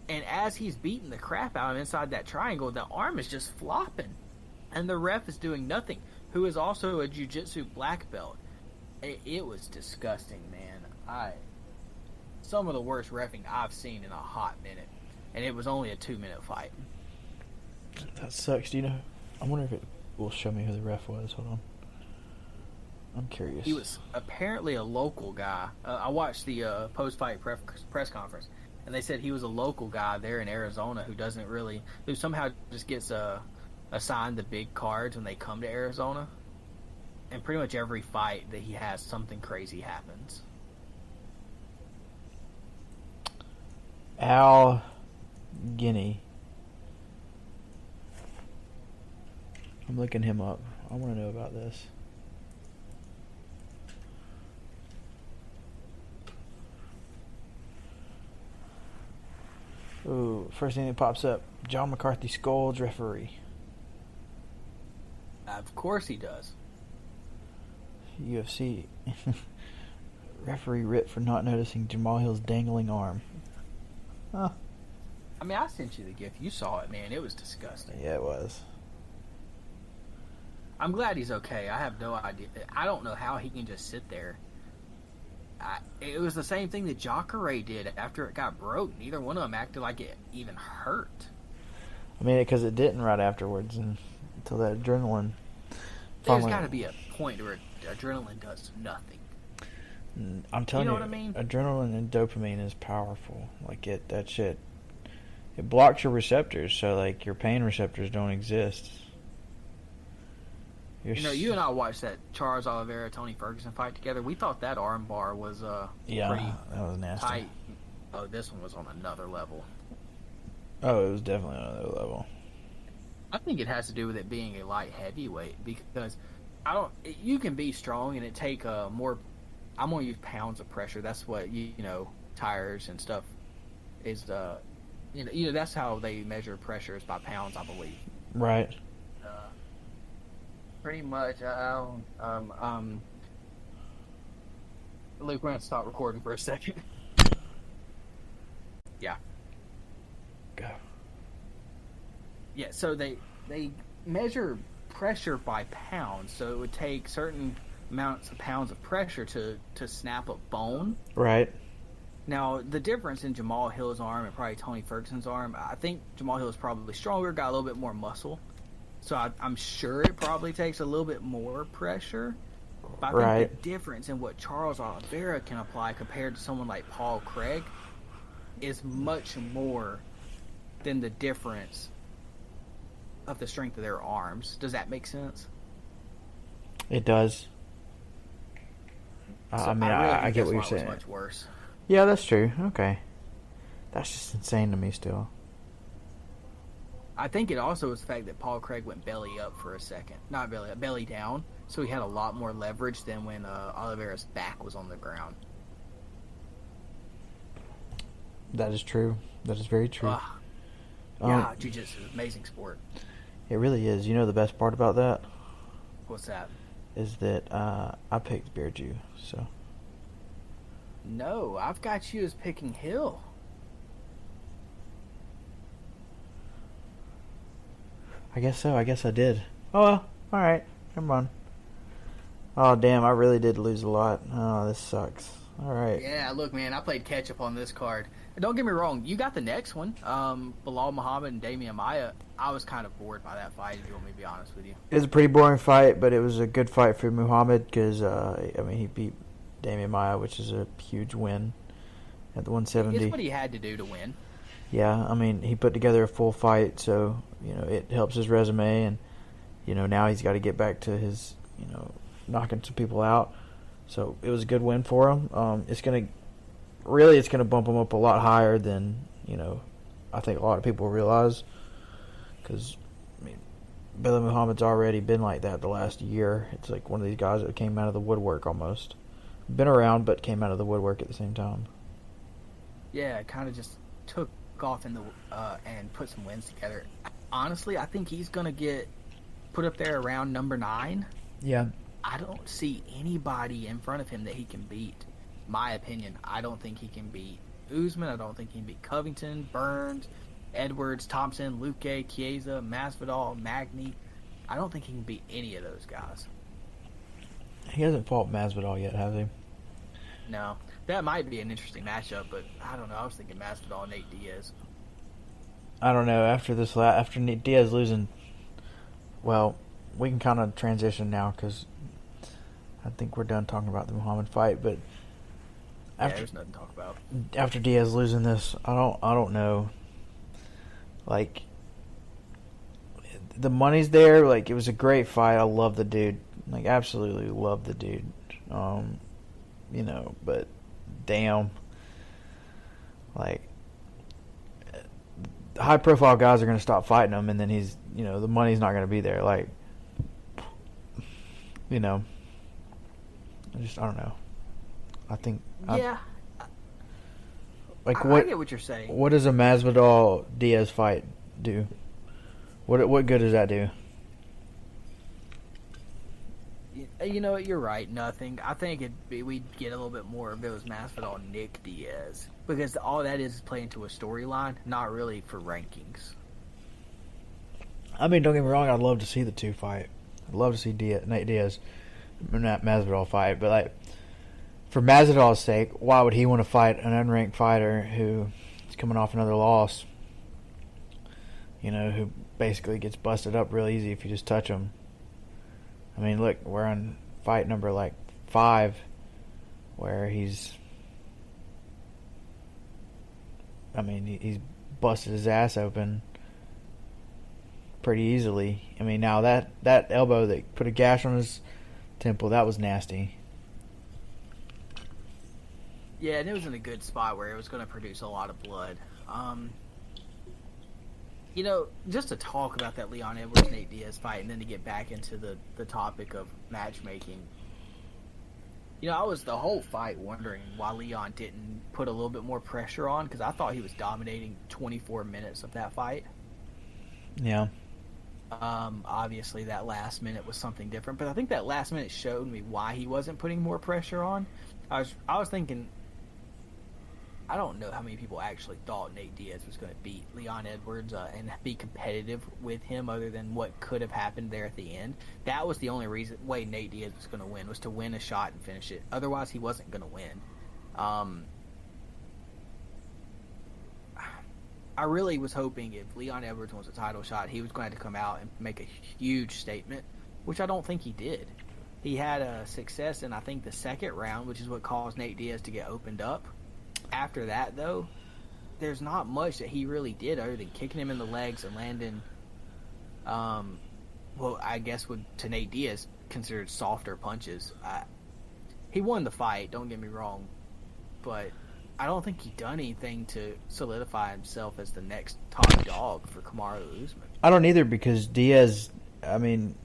And as he's beating the crap out of him inside that triangle, the arm is just flopping. And the ref is doing nothing, who is also a jiu-jitsu black belt. It was disgusting, man. Some of the worst reffing I've seen in a hot minute. And it was only a 2-minute fight. That sucks. Do you know? I wonder if it will show me who the ref was. Hold on. I'm curious. He was apparently a local guy. I watched the post-fight press conference, and they said he was a local guy there in Arizona who somehow just gets assigned the big cards when they come to Arizona. And pretty much every fight that he has, something crazy happens. Al Guinea. I'm looking him up. I want to know about this. Ooh, first thing that pops up, John McCarthy scolds referee. Of course he does. UFC. Referee ripped for not noticing Jamal Hill's dangling arm. Huh. I mean, I sent you the GIF. You saw it, man. It was disgusting. Yeah, it was. I'm glad he's okay. I have no idea. I don't know how he can just sit there. It was the same thing that Jacare did after it got broke. Neither one of them acted like it even hurt. I mean, because it didn't right afterwards, and until that adrenaline. There's got to be a point where adrenaline does nothing. I'm telling you, know what I mean? Adrenaline and dopamine is powerful. Like that shit, it blocks your receptors, so like your pain receptors don't exist. You and I watched that Charles Oliveira Tony Ferguson fight together. We thought that arm bar was pretty that was nasty. tight. Oh, this one was on another level. Oh, it was definitely on another level. I think it has to do with it being a light heavyweight because you can be strong and it take more. I'm gonna use pounds of pressure. That's what tires and stuff is. That's how they measure pressure is by pounds, I believe. Right. Pretty much. Luke, we're gonna stop recording for a second. Yeah. Go. Yeah. So they measure pressure by pounds. So it would take certain amounts of pounds of pressure to snap a bone. Right. Now, the difference in Jamal Hill's arm and probably Tony Ferguson's arm, I think Jamal Hill is probably stronger, got a little bit more muscle. So I'm sure it probably takes a little bit more pressure. But I think the difference in what Charles Oliveira can apply compared to someone like Paul Craig is much more than the difference of the strength of their arms. Does that make sense? It does. So I get what you're saying. Much worse. Yeah, that's true. Okay. That's just insane to me still. I think it also was the fact that Paul Craig went belly up for a second. Not belly up, belly down. So he had a lot more leverage than when Oliveira's back was on the ground. That is true. That is very true. Yeah, jiu-jitsu is an amazing sport. It really is. You know the best part about that? What's that? Is that I picked Bear Jew, so. No, I've got you as picking Hill. I guess so. I guess I did. Oh, well. All right. Come on. Oh, damn. I really did lose a lot. Oh, this sucks. All right. Yeah, look, man. I played catch-up on this card. And don't get me wrong. You got the next one. Bilal Muhammad and Damian Maia. I was kind of bored by that fight, if you want me to be honest with you. It was a pretty boring fight, but it was a good fight for Muhammad because, he beat Damian Maia, which is a huge win at the 170. It's what he had to do to win. Yeah, he put together a full fight, so, it helps his resume, and, now he's got to get back to his, knocking some people out. So it was a good win for him. It's going to bump him up a lot higher than, I think a lot of people realize. Because, Bilal Muhammad's already been like that the last year. It's like one of these guys that came out of the woodwork almost. Been around, but came out of the woodwork at the same time. Yeah, it kind of just took off and put some wins together. Honestly, I think he's going to get put up there around number 9. Yeah. I don't see anybody in front of him that he can beat. My opinion, I don't think he can beat Usman. I don't think he can beat Covington, Burns, Edwards, Thompson, Luque, Chiesa, Masvidal, Magny. I don't think he can beat any of those guys. He hasn't fought Masvidal yet, has he? No. That might be an interesting matchup, but I don't know. I was thinking Masvidal and Nate Diaz. I don't know. After Nate Diaz losing, well, we can kind of transition now because I think we're done talking about the Muhammad fight. But there's nothing to talk about. After Diaz losing this, I don't know. Like, the money's there. Like, it was a great fight. I love the dude. Like, absolutely love the dude. You know, but damn, like, high profile guys are going to stop fighting him, and then the money's not going to be there. Like, you know, I don't know. I think, yeah. Like, I get what you're saying. What does a Masvidal Diaz fight do? What good does that do? You know what? You're right. Nothing. I think we'd get a little bit more if it was Masvidal Nick Diaz, because all that is playing into a storyline, not really for rankings. I mean, don't get me wrong. I'd love to see the two fight. I'd love to see Nate Diaz, not Masvidal fight. But, like, for Masvidal's sake, why would he want to fight an unranked fighter who is coming off another loss? You know, who basically gets busted up real easy if you just touch him. I mean, look, we're on fight number, 5, where he's busted his ass open pretty easily. I mean, now that elbow that put a gash on his temple, that was nasty. Yeah, and it was in a good spot where it was going to produce a lot of blood. You know, just to talk about that Leon Edwards-Nate Diaz fight, and then to get back into the topic of matchmaking. You know, I was the whole fight wondering why Leon didn't put a little bit more pressure on, because I thought he was dominating 24 minutes of that fight. Yeah. Obviously, that last minute was something different, but I think that last minute showed me why he wasn't putting more pressure on. I was thinking, I don't know how many people actually thought Nate Diaz was going to beat Leon Edwards and be competitive with him, other than what could have happened there at the end. That was the only way Nate Diaz was going to win, was to win a shot and finish it. Otherwise, he wasn't going to win. I really was hoping if Leon Edwards wants a title shot, he was going to have to come out and make a huge statement, which I don't think he did. He had a success in, I think, the second round, which is what caused Nate Diaz to get opened up. After that, though, there's not much that he really did other than kicking him in the legs and landing, I guess to Nate Diaz, considered softer punches. He won the fight, don't get me wrong, but I don't think he done anything to solidify himself as the next top dog for Kamaru Usman. I don't either, because Diaz, I mean,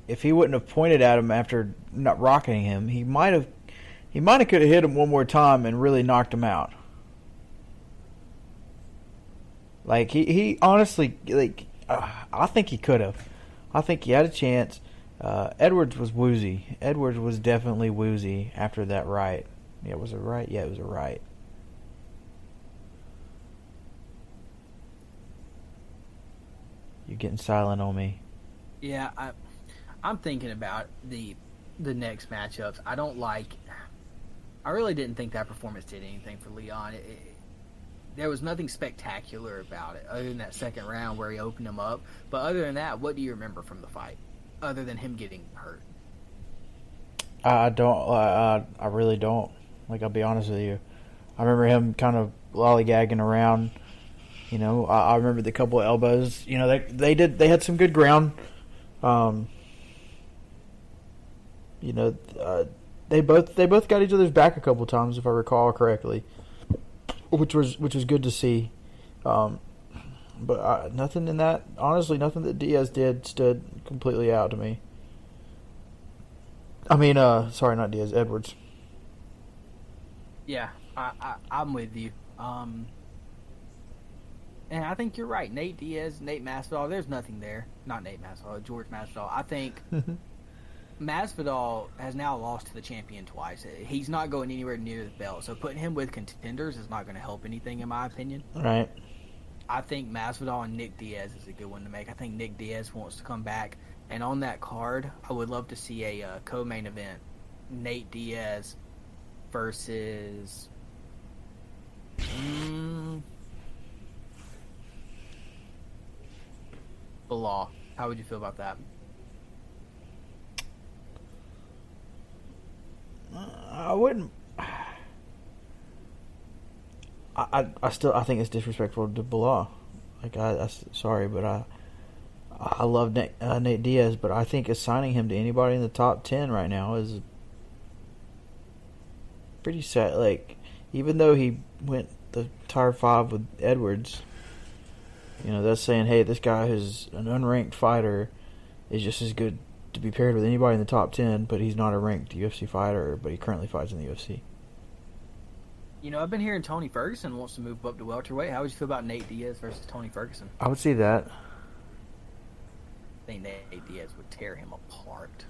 if he wouldn't have pointed at him after not rocketing him, he might have could have hit him one more time and really knocked him out. Like, he honestly, I think he could have. I think he had a chance. Edwards was woozy. Edwards was definitely woozy after that right. Yeah, was it right? Yeah, it was a right. You're getting silent on me. Yeah, I'm thinking about the next matchups. I really didn't think that performance did anything for Leon. There was nothing spectacular about it, other than that second round where he opened him up. But other than that, what do you remember from the fight, other than him getting hurt? I don't. I really don't. Like, I'll be honest with you. I remember him kind of lollygagging around. You know, I remember the couple of elbows. You know, they had some good ground. You know, they both got each other's back a couple of times, if I recall correctly, which was good to see. But nothing in that, honestly, nothing that Diaz did stood completely out to me. I mean, sorry, not Diaz, Edwards. Yeah, I'm with you. And I think you're right. Nate Diaz, Nate Masvidal, there's nothing there. Not Nate Masvidal, George Masvidal. I think Masvidal has now lost to the champion twice. He's not going anywhere near the belt, so putting him with contenders is not going to help anything, in my opinion. Right. I think Masvidal and Nick Diaz is a good one to make. I think Nick Diaz wants to come back, and on that card, I would love to see a co-main event: Nate Diaz versus Bilal. How would you feel about that? I wouldn't. I think it's disrespectful to Bilal. Like sorry, but I love Nate Diaz, but I think assigning him to anybody in the top 10 right now is pretty sad. Like, even though he went the tier 5 with Edwards, that's saying, hey, this guy who's an unranked fighter is just as good to be paired with anybody in the top 10, but he's not a ranked UFC fighter, but he currently fights in the UFC. I've been hearing Tony Ferguson wants to move up to welterweight. How would you feel about Nate Diaz versus Tony Ferguson? I would see that. I think Nate Diaz would tear him apart.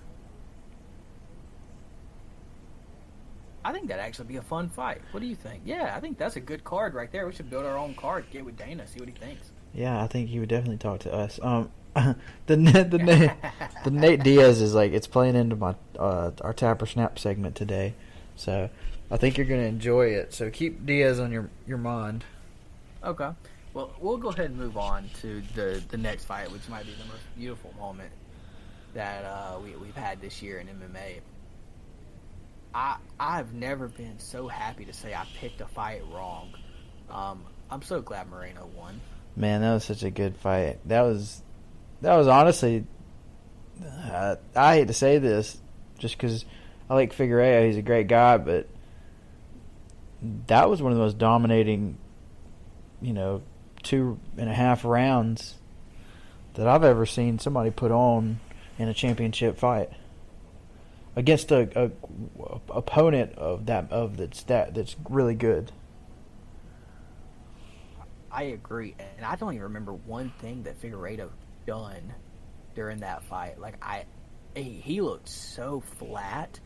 I think that'd actually be a fun fight. What do you think? Yeah, I think that's a good card right there. We should build our own card, get with Dana, see what he thinks. Yeah, I think he would definitely talk to us. The Nate Diaz is like, it's playing into my our Tap or Snap segment today, so I think you're going to enjoy it. So keep Diaz on your mind. Okay. Well, we'll go ahead and move on to the next fight, which might be the most beautiful moment that we've had this year in MMA. I've never been so happy to say I picked a fight wrong. I'm so glad Moreno won. Man, that was such a good fight. That was honestly, I hate to say this just because I like Figueiredo. He's a great guy, but that was one of the most dominating, 2.5 rounds that I've ever seen somebody put on in a championship fight against a opponent that's really good. I agree, and I don't even remember one thing that Figueiredo done during that fight. Like he looked so flat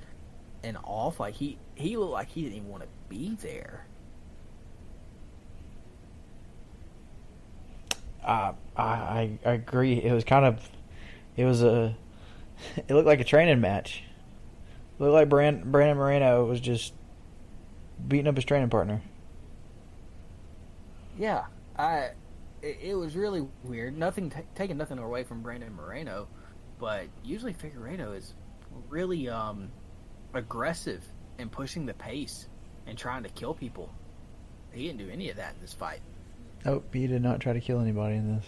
and off. Like he looked like he didn't even want to be there. I agree. It looked like a training match. It looked like Brandon Moreno was just beating up his training partner. Yeah, it was really weird. Taking nothing away from Brandon Moreno, but usually Figueiredo is really aggressive and pushing the pace and trying to kill people. He didn't do any of that in this fight. Nope, he did not try to kill anybody in this.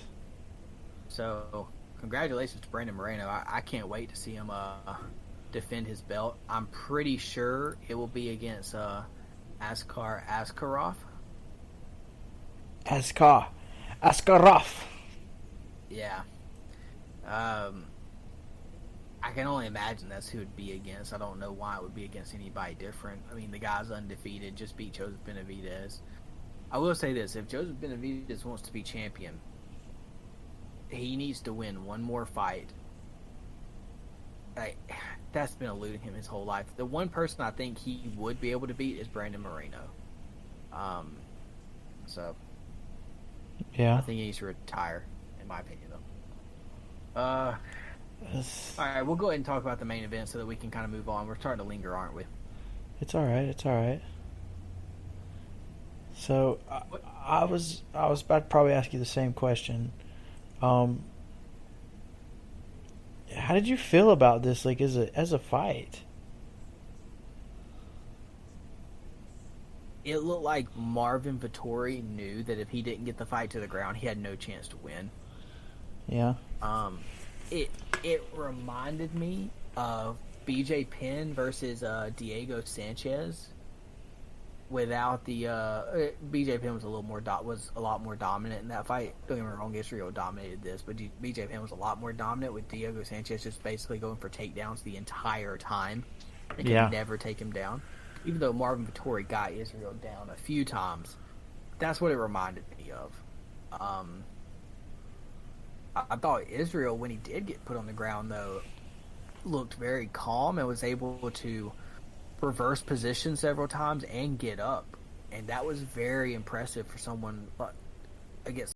So, congratulations to Brandon Moreno. I can't wait to see him defend his belt. I'm pretty sure it will be against Askar Askarov. Askarov. Yeah. I can only imagine that's who it'd be against. I don't know why it would be against anybody different. I mean, the guy's undefeated, just beat Joseph Benavidez. I will say this, if Joseph Benavidez wants to be champion, he needs to win one more fight. That's been eluding him his whole life. The one person I think he would be able to beat is Brandon Moreno. So, yeah, I think he needs to retire, in my opinion, though. All right, we'll go ahead and talk about the main event so that we can kind of move on. We're starting to linger, aren't we? It's all right. So I was about to probably ask you the same question. How did you feel about this, like as a fight? It looked like Marvin Vettori knew that if he didn't get the fight to the ground, he had no chance to win. Yeah. It reminded me of BJ Penn versus Diego Sanchez. Without the BJ Penn was a lot more dominant in that fight. Don't get me wrong, Israel dominated this, but BJ Penn was a lot more dominant with Diego Sanchez just basically going for takedowns the entire time and could never take him down. Even though Marvin Vettori got Israel down a few times, that's what it reminded me of. I thought Israel, when he did get put on the ground, though, looked very calm and was able to reverse position several times and get up, and that was very impressive for someone against